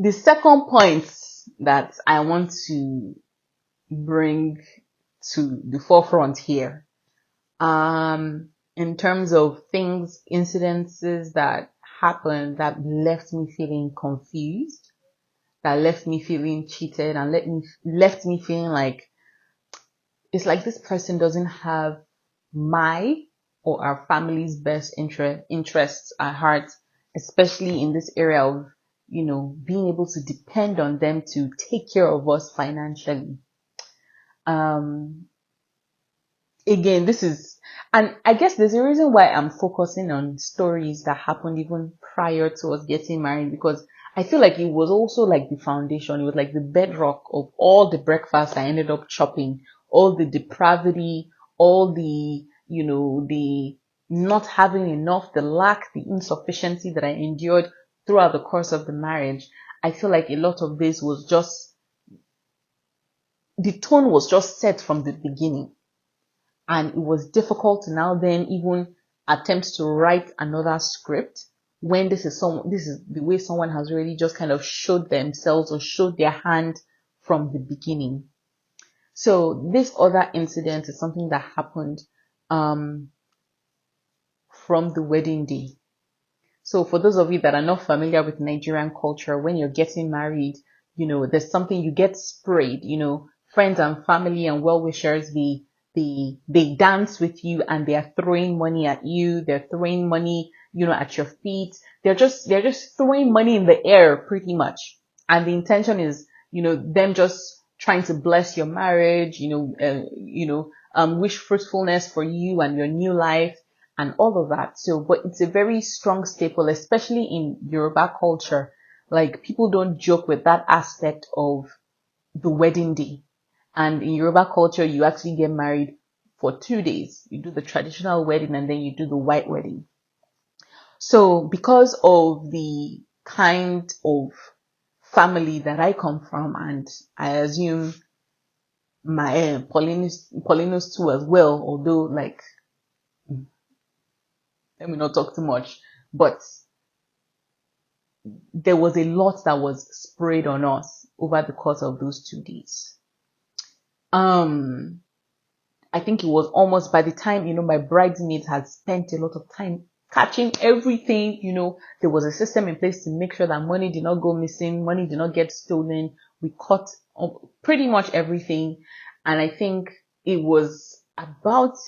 The second point that I want to bring to the forefront here, in terms of things, incidences that happened that left me feeling confused, that left me feeling cheated, and left me feeling like it's like this person doesn't have my or our family's best interests at heart, especially in this area of, being able to depend on them to take care of us financially. Again, and I guess there's a reason why I'm focusing on stories that happened even prior to us getting married, because I feel like it was also like the foundation. It was like the bedrock of all the breakfasts I ended up chopping, all the depravity, all the, the not having enough, the lack, the insufficiency that I endured throughout the course of the marriage. I feel like a lot of this was just, the tone was just set from the beginning. And it was difficult to now then even attempt to write another script when this is the way someone has really just kind of showed themselves or showed their hand from the beginning. So this other incident is something that happened from the wedding day. So for those of you that are not familiar with Nigerian culture, when you're getting married, there's something, you get sprayed, friends and family and well-wishers, they dance with you and they are throwing money at you. They're throwing money, at your feet. They're just throwing money in the air pretty much. And the intention is, them just trying to bless your marriage, wish fruitfulness for you and your new life and all of that. So, but it's a very strong staple, especially in Yoruba culture. Like, people don't joke with that aspect of the wedding day. And in Yoruba culture, you actually get married for 2 days. You do the traditional wedding and then you do the white wedding. So because of the kind of family that I come from, and I assume my Paulinus too as well, although like, let me not talk too much, but there was a lot that was sprayed on us over the course of those 2 days. I think it was almost by the time, my bridesmaids had spent a lot of time catching everything, there was a system in place to make sure that money did not go missing, money did not get stolen. We caught pretty much everything. And I think it was about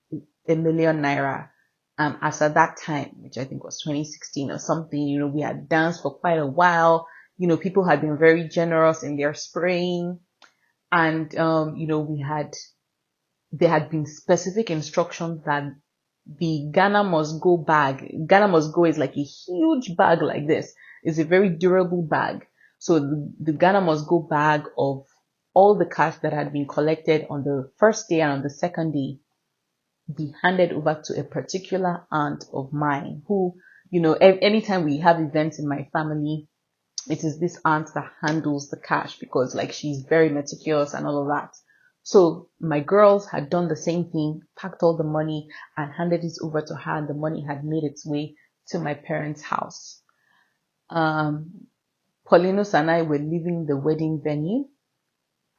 1 million naira, as at that time, which I think was 2016 or something. We had danced for quite a while. People had been very generous in their spraying. And, there had been specific instructions that the Ghana must go bag. Ghana must go is like a huge bag like this. It's a very durable bag. So the Ghana must go bag of all the cash that had been collected on the first day and on the second day be handed over to a particular aunt of mine who, anytime we have events in my family, it is this aunt that handles the cash because like she's very meticulous and all of that. So my girls had done the same thing, packed all the money and handed it over to her, and the money had made its way to my parents' house. Paulinus and I were leaving the wedding venue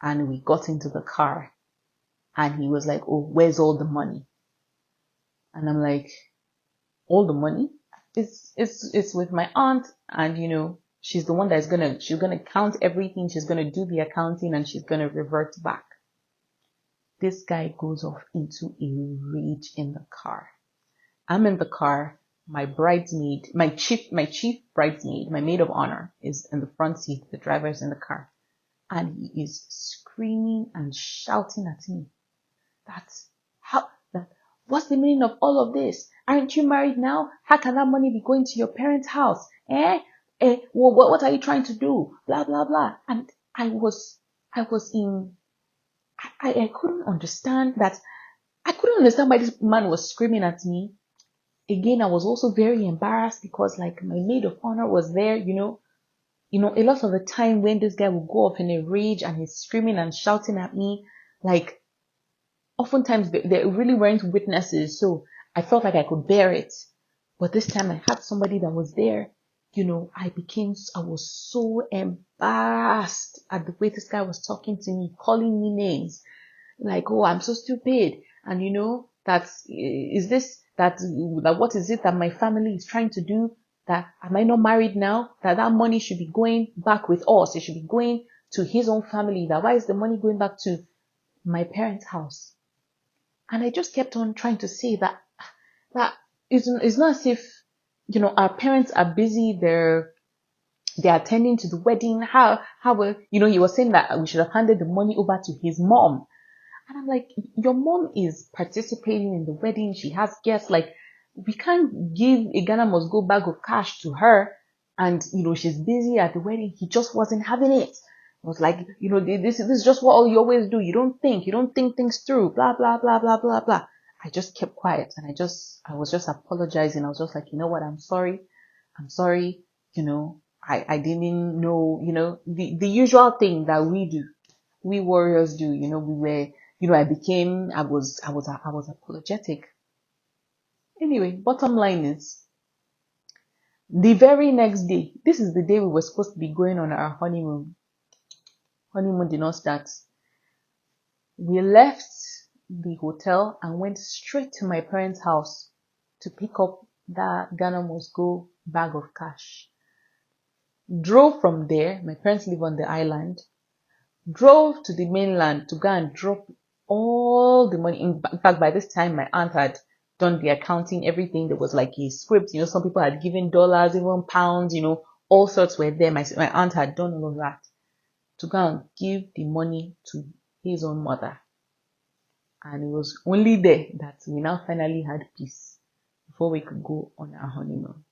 and we got into the car and he was like, "Oh, where's all the money?" And I'm like, "All the money? It's with my aunt, and she's the one that's she's gonna count everything, she's gonna do the accounting and she's gonna revert back." This guy goes off into a rage in the car. I'm in the car. My bridesmaid, my chief bridesmaid, my maid of honor is in the front seat. The driver is in the car. And he is screaming and shouting at me. What's the meaning of all of this? Aren't you married now? How can that money be going to your parents' house? What are you trying to do? Blah, blah, blah. And I couldn't understand that. I couldn't understand why this man was screaming at me. Again, I was also very embarrassed because like my maid of honor was there, a lot of the time when this guy would go off in a rage and he's screaming and shouting at me, like oftentimes there really weren't witnesses. So I felt like I could bear it. But this time I had somebody that was there I was so embarrassed at the way this guy was talking to me, calling me names. Like, oh, I'm so stupid. And what is it that my family is trying to do? That am I not married now? That money should be going back with us. It should be going to his own family. That why is the money going back to my parents' house? And I just kept on trying to say that it's not as if, our parents are busy. They're attending to the wedding. He was saying that we should have handed the money over to his mom. And I'm like, your mom is participating in the wedding. She has guests. Like, we can't give a Ghana must go bag of cash to her. And, she's busy at the wedding. He just wasn't having it. I was like, this is just what you always do. You don't think things through. Blah, blah, blah, blah, blah, blah. I just kept quiet and I was just apologizing. I was just like, you know what? I'm sorry. I didn't know, the usual thing that we do. We warriors do, I was apologetic. Anyway, bottom line is, the very next day, this is the day we were supposed to be going on our honeymoon. Honeymoon did not start. We left the hotel and went straight to my parents' house to pick up that Ghana must go bag of cash. Drove from there. My parents live on the island. Drove to the mainland to go and drop all the money. In fact, by this time, my aunt had done the accounting, everything. There was like a script, some people had given dollars, even pounds, all sorts were there. My aunt had done all of that to go and give the money to his own mother. And it was only there that we now finally had peace before we could go on our honeymoon.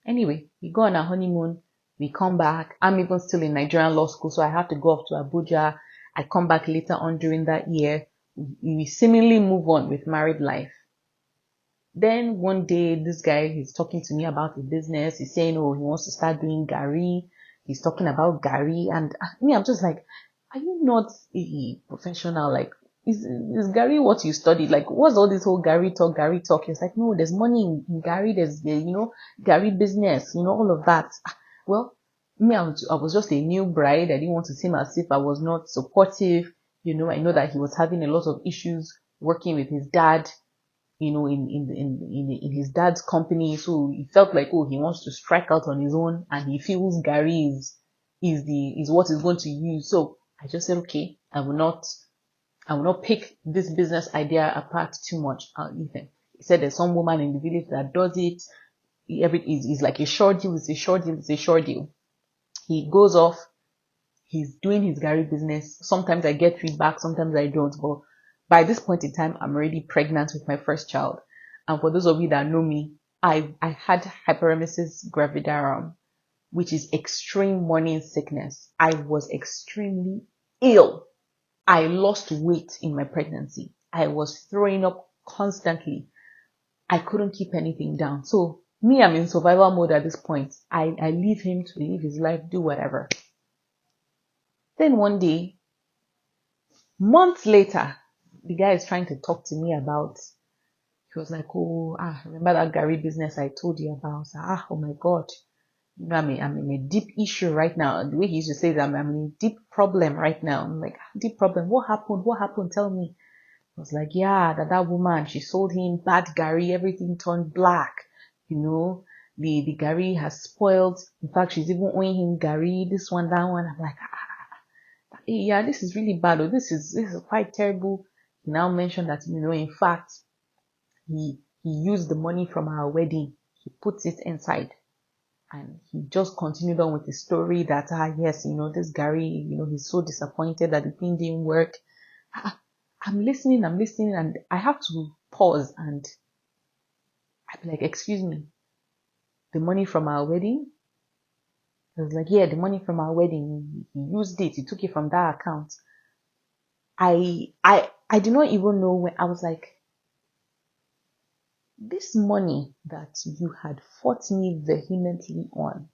Anyway, we go on our honeymoon. We come back. I'm even still in Nigerian law school, so I have to go off to Abuja. I come back later on during that year. We seemingly move on with married life. Then one day, this guy is talking to me about the business. He's saying, oh, he wants to start doing GARRI. He's talking about GARRI. And me, I'm just like, are you not a professional? Like, is GARRI what you studied? Like, what's all this whole GARRI talk? He's like, no, there's money in GARRI. There's the, GARRI business, all of that. Well, me, I was just a new bride. I didn't want to seem as if I was not supportive. I know that he was having a lot of issues working with his dad, in his dad's company. So he felt like, oh, he wants to strike out on his own, and he feels GARRI is what he's going to use. So I just said, okay, I will not pick this business idea apart too much. I'll leave him. He said there's some woman in the village that does it. It's like a short deal. It's a short deal. He goes off. He's doing his GARRI business. Sometimes I get feedback. Sometimes I don't. But by this point in time, I'm already pregnant with my first child. And for those of you that know me, I had hyperemesis gravidarum, which is extreme morning sickness. I was extremely ill. I lost weight in my pregnancy. I was throwing up constantly. I couldn't keep anything down. So me, I'm in survival mode at this point. I leave him to live his life, do whatever. Then one day, months later, the guy is trying to talk to me about, he was like, oh, remember that GARRI business I told you about? Oh my God. I'm in a deep issue right now. The way he used to say that, I'm in a deep problem right now. I'm like, deep problem? What happened? Tell me. I was like, yeah, that woman, she sold him bad GARRI, everything turned black. The GARRI has spoiled. In fact, she's even owing him GARRI, this one, that one. I'm like, yeah, this is really bad. This is quite terrible. He now mentioned that, in fact, he used the money from our wedding. He puts it inside. And he just continued on with the story that, yes, this GARRI, he's so disappointed that the thing didn't work. I'm listening, and I have to pause and I'd be like, excuse me, the money from our wedding? I was like, yeah, the money from our wedding. He used it. He took it from that account. I did not even know when. I was like, this money that you had fought me vehemently on,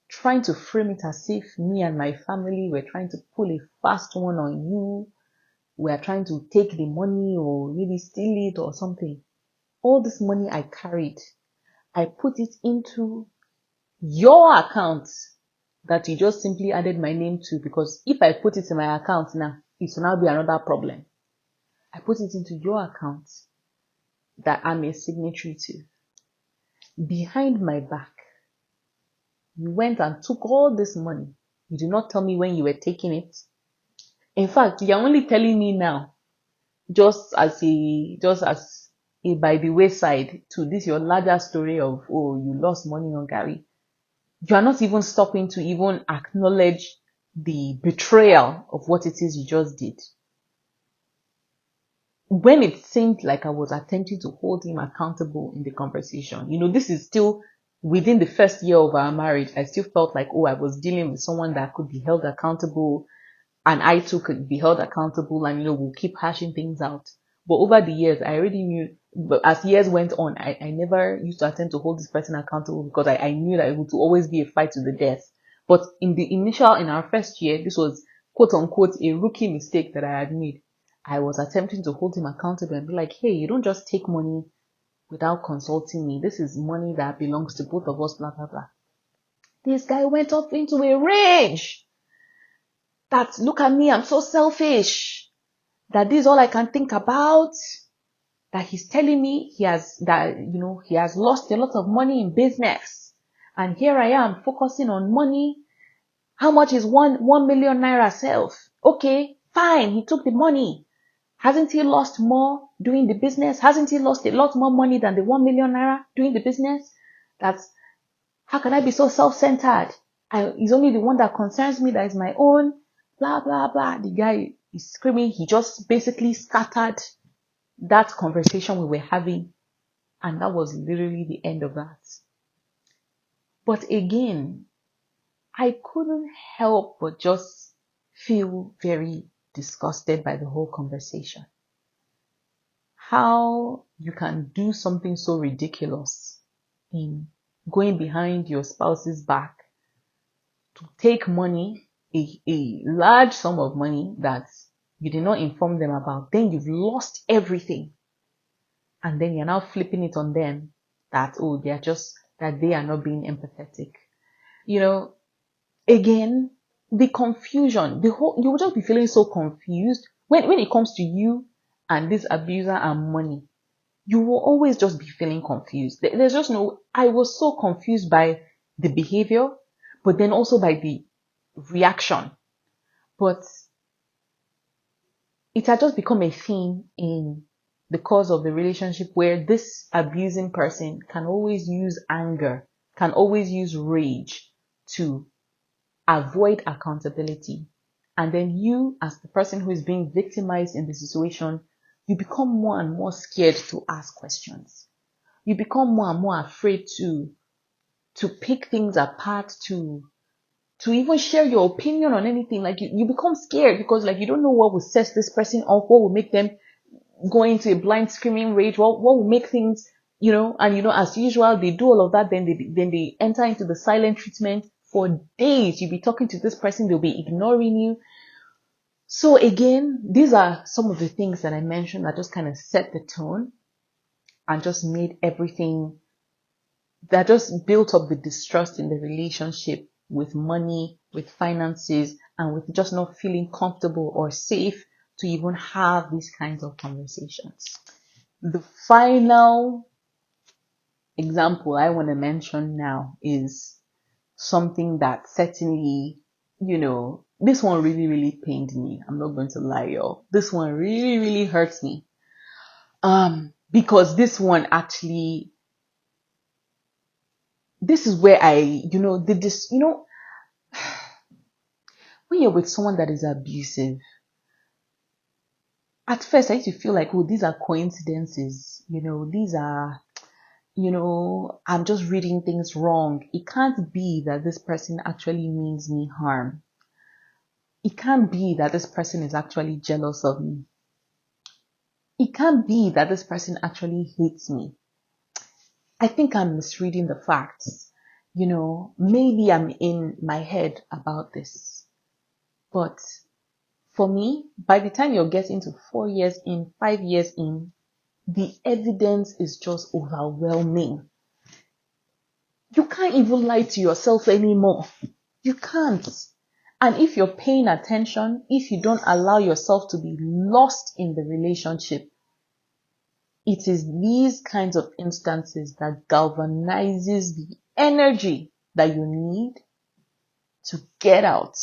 trying to frame it as if me and my family were trying to pull a fast one on you, we are trying to take the money or really steal it or something. All this money I carried, I put it into your account that you just simply added my name to, because if I put it in my account now, it will now be another problem. I put it into your account that I'm a signatory to. Behind my back, you went and took all this money. You did not tell me when you were taking it. In fact, you're only telling me now, just as a by the wayside to this your larger story of, oh, you lost money on GARRI. You are not even stopping to even acknowledge the betrayal of what it is you just did. When it seemed like I was attempting to hold him accountable in the conversation, this is still within the first year of our marriage. I still felt like, oh, I was dealing with someone that could be held accountable, and I too could be held accountable, and we'll keep hashing things out. But over the years, I already knew, but as years went on, I never used to attempt to hold this person accountable, because I knew that it would always be a fight to the death. But in our first year, this was quote unquote a rookie mistake that I had made. I was attempting to hold him accountable and be like, hey, you don't just take money without consulting me. This is money that belongs to both of us, blah, blah, blah. This guy went off into a rage. That, look at me, I'm so selfish. That this is all I can think about. That he's telling me he has lost a lot of money in business. And here I am focusing on money. How much is 1 million naira self? Okay, fine, he took the money. Hasn't he lost more doing the business? Hasn't he lost a lot more money than the 1 million naira doing the business? How can I be so self-centered? It's only the one that concerns me that is my own. Blah, blah, blah. The guy is screaming. He just basically scattered that conversation we were having. And that was literally the end of that. But again, I couldn't help but just feel very disgusted by the whole conversation. How you can do something so ridiculous in going behind your spouse's back to take money, a large sum of money that you did not inform them about. Then you've lost everything. And then you're now flipping it on them that, oh, that they are not being empathetic. Again, the confusion, you will just be feeling so confused when it comes to you and this abuser and money. You will always just be feeling confused. There's just I was so confused by the behavior, but then also by the reaction. But it had just become a theme in the course of the relationship, where this abusing person can always use anger, can always use rage to avoid accountability. And then you, as the person who is being victimized in the situation, you become more and more scared to ask questions. You become more and more afraid to pick things apart, to even share your opinion on anything. Like you become scared because you don't know what will set this person off, what will make them go into a blind screaming rage, what will make things, and as usual, they do all of that, then they enter into the silent treatment. For days, you'll be talking to this person, they'll be ignoring you. So again, these are some of the things that I mentioned that just kind of set the tone and just made everything, that just built up the distrust in the relationship with money, with finances, and with just not feeling comfortable or safe to even have these kinds of conversations. The final example I want to mention now is something that certainly, this one really, really pained me. I'm not going to lie, y'all. This one really, really hurts me. Because this one actually, this is where when you're with someone that is abusive, at first I used to feel like, oh, these are coincidences. These are, I'm just reading things wrong. It can't be that this person actually means me harm. It can't be that this person is actually jealous of me. It can't be that this person actually hates me. I think I'm misreading the facts. Maybe I'm in my head about this. But for me, by the time you're getting to 4 years in, 5 years in, the evidence is just overwhelming. You can't even lie to yourself anymore. You can't. And if you're paying attention, if you don't allow yourself to be lost in the relationship, it is these kinds of instances that galvanizes the energy that you need to get out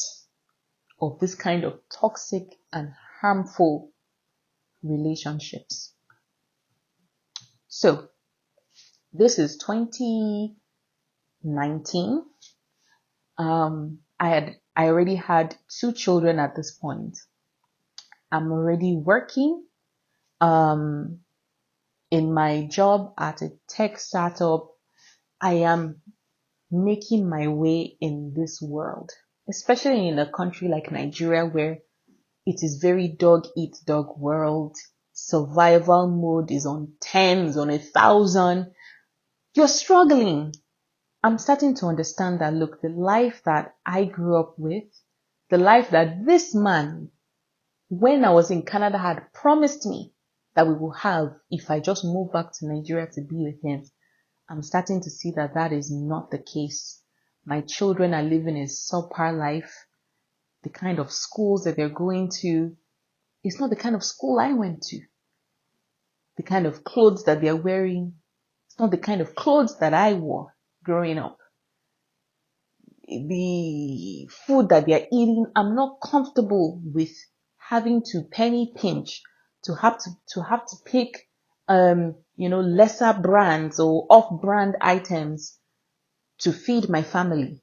of this kind of toxic and harmful relationships. So, this is 2019. I already had 2 children at this point. I'm already working in my job at a tech startup. I am making my way in this world, especially in a country like Nigeria, where it is very dog eat dog world. Survival mode is on 10s, on 1,000. You're struggling. I'm starting to understand that, look, the life that I grew up with, the life that this man, when I was in Canada, had promised me that we will have if I just move back to Nigeria to be with him, I'm starting to see that that is not the case. My children are living a subpar life. The kind of schools that they're going to, it's not the kind of school I went to. The kind of clothes that they're wearing, it's not the kind of clothes that I wore growing up. The food that they're eating, I'm not comfortable with having to penny pinch, to have to pick lesser brands or off-brand items to feed my family.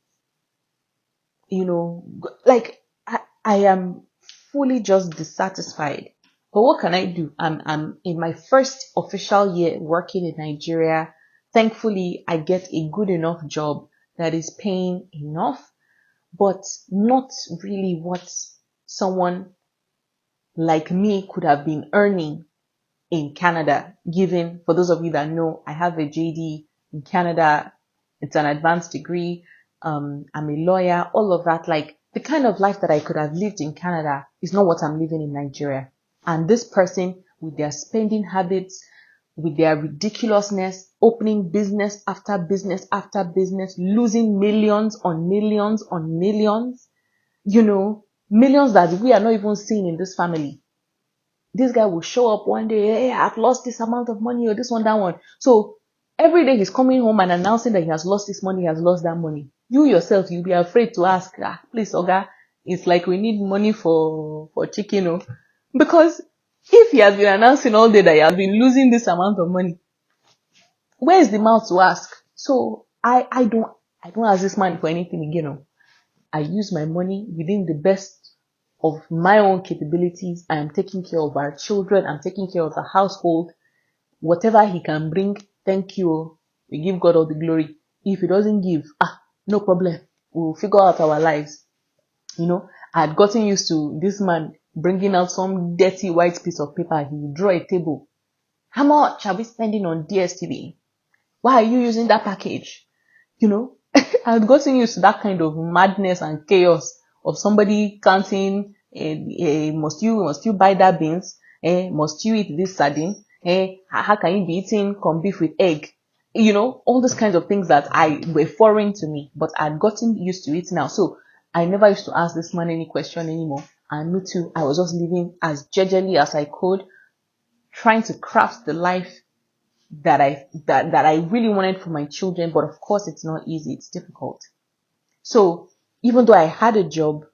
Like I am fully just dissatisfied. But what can I do? I'm in my first official year working in Nigeria. Thankfully, I get a good enough job that is paying enough, but not really what someone like me could have been earning in Canada. Given, for those of you that know, I have a JD in Canada. It's an advanced degree. I'm a lawyer, all of that. Like, the kind of life that I could have lived in Canada is not what I'm living in Nigeria. And this person, with their spending habits, with their ridiculousness, opening business after business after business, losing millions on millions on millions, millions that we are not even seeing in this family. This guy will show up one day, hey, I've lost this amount of money, or this one, that one. So every day he's coming home and announcing that he has lost this money, he has lost that money. You yourself, you'll be afraid to ask, please, Oga, it's like we need money for chicken, because if he has been announcing all day that he has been losing this amount of money, where is the mouth to ask? So I don't ask this man for anything again. I use my money within the best of my own capabilities. I am taking care of our children. I'm taking care of the household. Whatever he can bring, thank you. We give God all the glory. If he doesn't give, no problem. We'll figure out our lives. I had gotten used to this man bringing out some dirty white piece of paper. He would draw a table. How much are we spending on DSTV? Why are you using that package? I had gotten used to that kind of madness and chaos of somebody counting, must you buy that beans? Must you eat this sardine? How can you be eating corned beef with egg? All these kinds of things that were foreign to me, but I'd gotten used to it now. So I never used to ask this man any question anymore. And me too, I was just living as gingerly as I could, trying to craft the life that I really wanted for my children. But of course, it's not easy. It's difficult. So even though I had a job,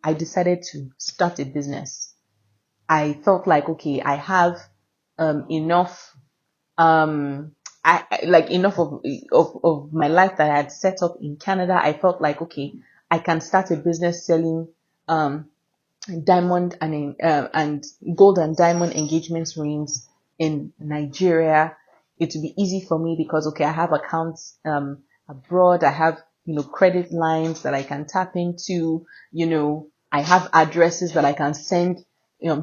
I decided to start a business. I felt like, okay, I have enough enough of my life that I had set up in Canada. I felt like, okay, I can start a business selling diamond and gold and diamond engagement rings in Nigeria. It would be easy for me because, okay, I have accounts abroad. I have credit lines that I can tap into. I have addresses that I can send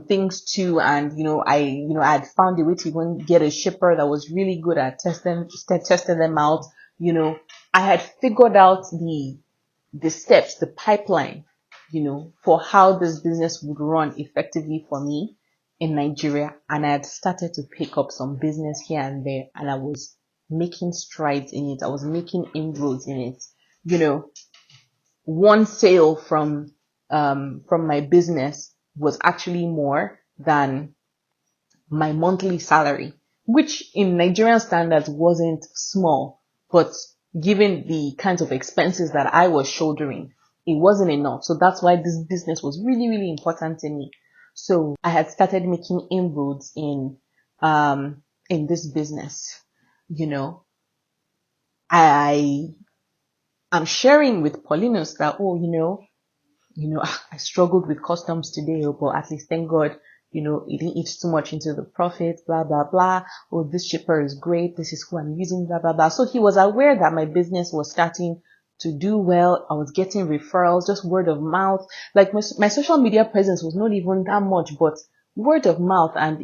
things to, and I had found a way to even get a shipper that was really good at testing them out. I had figured out the steps, the pipeline, for how this business would run effectively for me in Nigeria. And I had started to pick up some business here and there, and I was making strides in it. I was making inroads in it. You know, one sale from my business was actually more than my monthly salary, which in Nigerian standards wasn't small, but given the kinds of expenses that I was shouldering, it wasn't enough. So that's why this business was really, really important to me. So I had started making inroads in this business. You know, I'm sharing with Paulinus that, oh, I struggled with customs today, but at least thank God, it didn't eat too much into the profit, blah, blah, blah. Oh, this shipper is great. This is who I'm using, blah, blah, blah. So he was aware that my business was starting to do well. I was getting referrals, just word of mouth. Like my social media presence was not even that much, but word of mouth. And,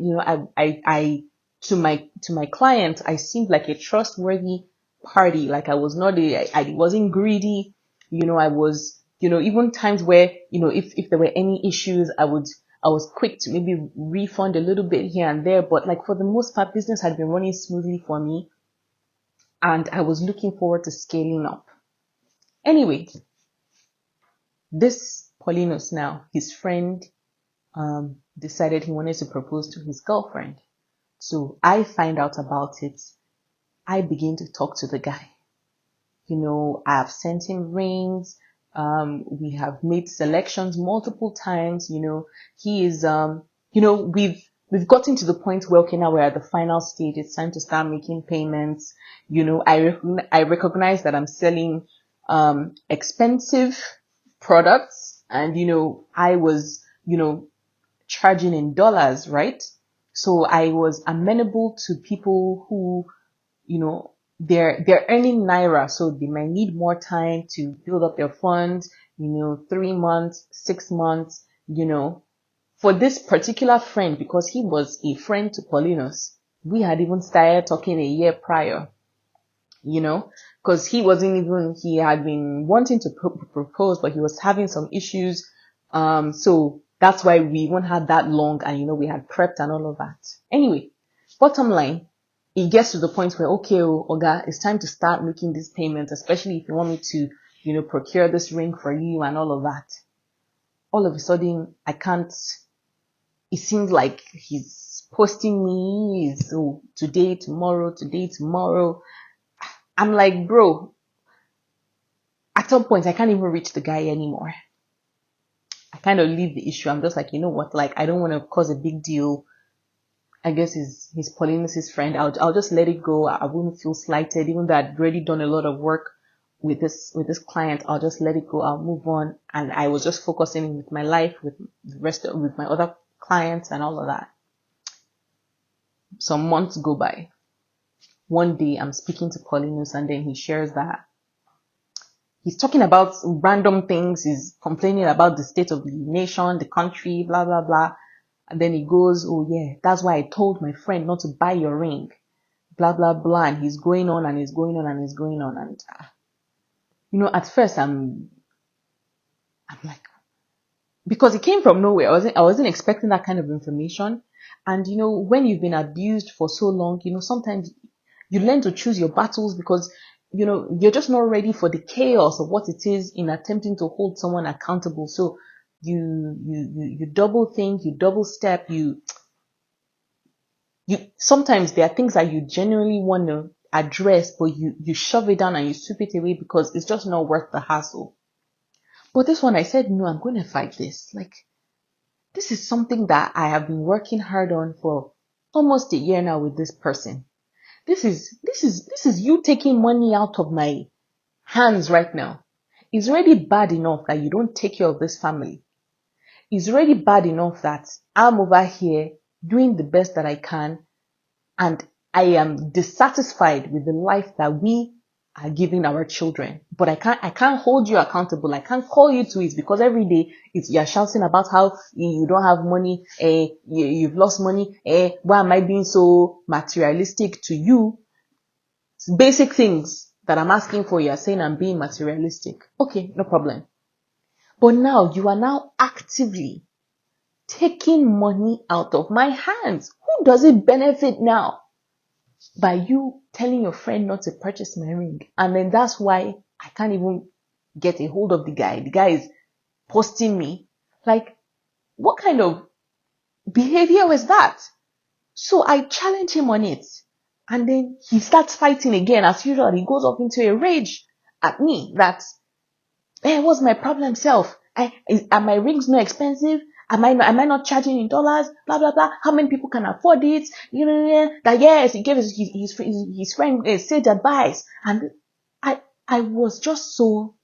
I to my clients, I seemed like a trustworthy party. Like I wasn't greedy. I was, even times where, if there were any issues, I was quick to maybe refund a little bit here and there. But like for the most part, business had been running smoothly for me. And I was looking forward to scaling up. Anyway, this Paulinus now, his friend, decided he wanted to propose to his girlfriend. So I find out about it. I begin to talk to the guy. I have sent him rings. We have made selections multiple times. He is, we've gotten to the point where, okay, now we're at the final stage. It's time to start making payments. I recognize that I'm selling, expensive products, and, I was, charging in dollars, right? So I was amenable to people who, they're earning naira, so they might need more time to build up their funds, 3 months, 6 months, For this particular friend, because he was a friend to Paulinus, we had even started talking a year prior, because he had been wanting to propose, but he was having some issues. So that's why we even had that long, and, we had prepped and all of that. Anyway, bottom line, it gets to the point where, okay, Oga, it's time to start making these payments, especially if you want me to, procure this ring for you and all of that. All of a sudden, I can't, it seems like he's posting me, today, tomorrow. I'm like, bro, at some point, I can't even reach the guy anymore. I kind of leave the issue. I'm just like, you know what, like, I don't want to cause a big deal. I guess he's Paulinus' friend. I'll just let it go. I wouldn't feel slighted, even though I'd already done a lot of work with this client. I'll just let it go. I'll move on. And I was just focusing with my life, with with my other clients and all of that. Some months go by. One day I'm speaking to Paulinus, and then he shares that he's talking about random things. He's complaining about the state of the nation, the country, blah, blah, blah. And then he goes, oh yeah, that's why I told my friend not to buy your ring, blah, blah, blah. And he's going on and he's going on and he's going on. And, at first I'm like, because it came from nowhere. I wasn't expecting that kind of information. And, when you've been abused for so long, sometimes you learn to choose your battles because, you're just not ready for the chaos of what it is in attempting to hold someone accountable. So you double think, you double step, you sometimes there are things that you genuinely want to address, but you shove it down and you sweep it away because it's just not worth the hassle. But this one, I said, no, I'm going to fight this. Like, this is something that I have been working hard on for almost a year now with this person. This is you taking money out of my hands right now. It's already bad enough that you don't take care of this family. It's already bad enough that I'm over here doing the best that I can, and I am dissatisfied with the life that we are giving our children. But I can't hold you accountable. I can't call you to it because every day you're shouting about how you don't have money, you've lost money, why am I being so materialistic to you? It's basic things that I'm asking for, you're saying I'm being materialistic. Okay, no problem. But now you are now actively taking money out of my hands. Who does it benefit now? by you telling your friend not to purchase my ring. And then that's why I can't even get a hold of the guy. The guy is posting me. Like, what kind of behavior was that? So I challenge him on it. And then he starts fighting again as usual. He goes off into a rage at me that, hey, what's my problem self? Are my rings not expensive? Am I not charging in dollars? Blah, blah, blah. How many people can afford it? That yes, he gave his friend sage advice. And I was just so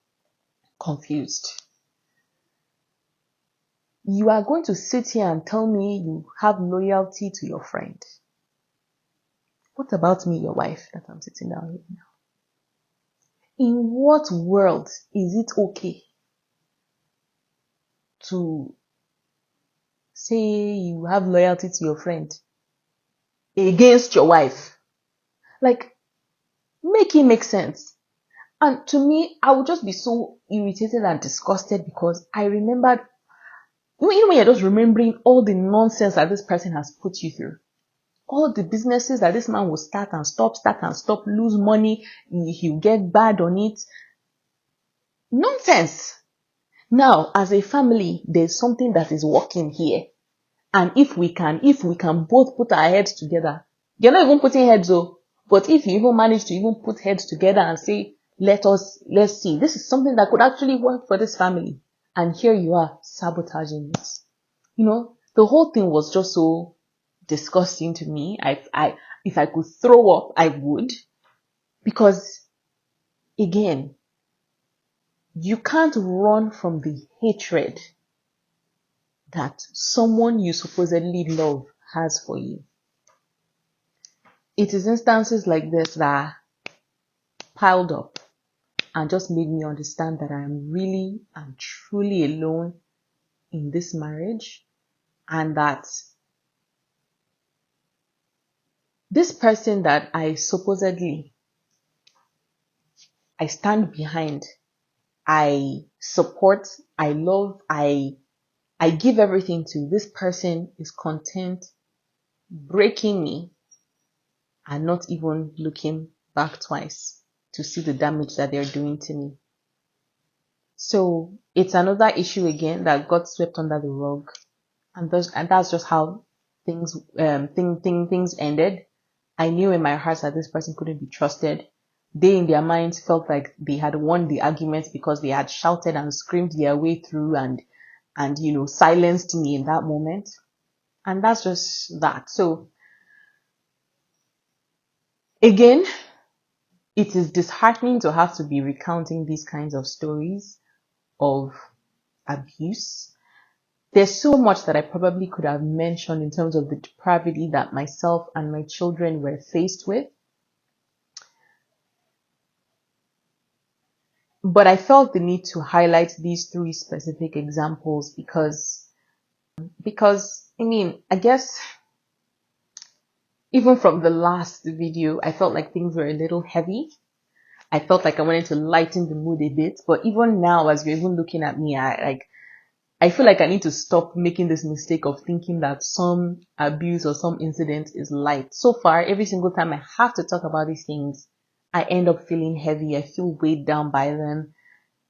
confused. You are going to sit here and tell me you have loyalty to your friend. What about me, your wife, that I'm sitting down here now? In what world is it okay to say you have loyalty to your friend against your wife? Like, make it make sense. And to me, I would just be so irritated and disgusted because I remembered, when you're just remembering all the nonsense that this person has put you through. All the businesses that this man will start and stop, lose money, he'll get bad on it. Nonsense. Now, as a family, there's something that is working here. And if we can both put our heads together, you're not even putting heads though, but if you even manage to even put heads together and say, let's see, this is something that could actually work for this family. And here you are sabotaging it. The whole thing was just so disgusting to me. If I could throw up, I would. Because, again, you can't run from the hatred that someone you supposedly love has for you. It is instances like this that piled up and just made me understand that I am really and truly alone in this marriage, and that this person that I stand behind, I support, I love, I give everything to, this person is content breaking me and not even looking back twice to see the damage that they're doing to me. So it's another issue again that got swept under the rug, and that's just how things ended. I knew in my heart that this person couldn't be trusted. They in their minds felt like they had won the argument because they had shouted and screamed their way through and silenced me in that moment. And that's just that. So again, it is disheartening to have to be recounting these kinds of stories of abuse. There's so much that I probably could have mentioned in terms of the depravity that myself and my children were faced with. But I felt the need to highlight these 3 specific examples because, I guess, even from the last video, I felt like things were a little heavy. I felt like I wanted to lighten the mood a bit. But even now, as you're even looking at me, I feel like I need to stop making this mistake of thinking that some abuse or some incident is light. So far, every single time I have to talk about these things, I end up feeling heavy. I feel weighed down by them.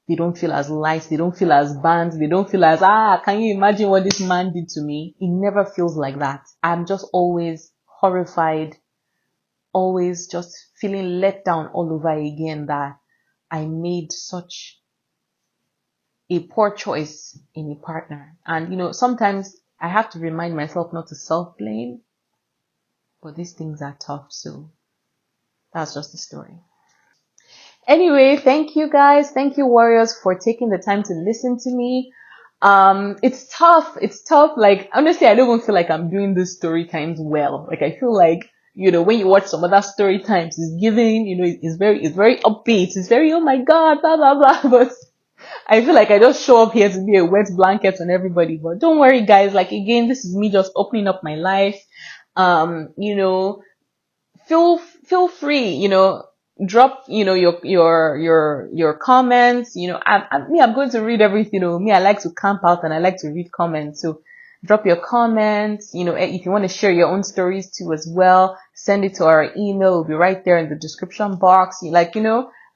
They don't feel as light. They don't feel as banned. They don't feel as, can you imagine what this man did to me? It never feels like that. I'm just always horrified, always just feeling let down all over again that I made such a poor choice in a partner. And, sometimes I have to remind myself not to self-blame, but these things are tough. So that's just the story. Anyway, thank you guys. Thank you, warriors, for taking the time to listen to me. It's tough. Like, honestly, I don't even feel like I'm doing this story times well. Like, I feel like, when you watch some other story times, it's giving, it's very upbeat. It's very, oh my God, blah, blah, blah. But I feel like I just show up here to be a wet blanket on everybody. But don't worry, guys. Like, again, this is me just opening up my life. Feel free, drop, your comments. I'm going to read everything. Me, I like to camp out and I like to read comments. So drop your comments. If you want to share your own stories too as well, send it to our email. It'll be right there in the description box.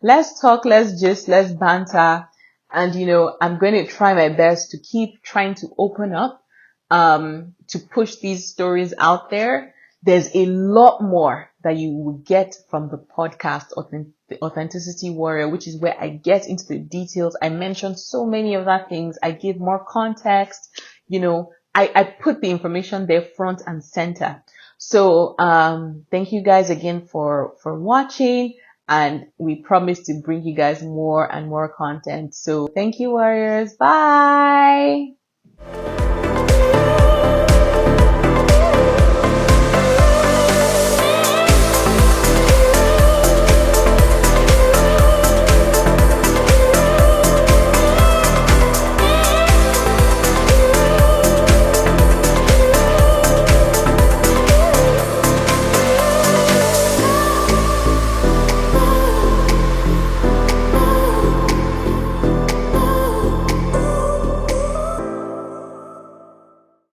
Let's talk, let's gist, let's banter. And, I'm going to try my best to keep trying to open up, to push these stories out there. There's a lot more that you will get from the podcast, the Authenticity Warrior, which is where I get into the details. I mentioned so many of that things. I give more context. I put the information there front and center. So, thank you guys again for watching, and we promise to bring you guys more and more content. So thank you, warriors. Bye.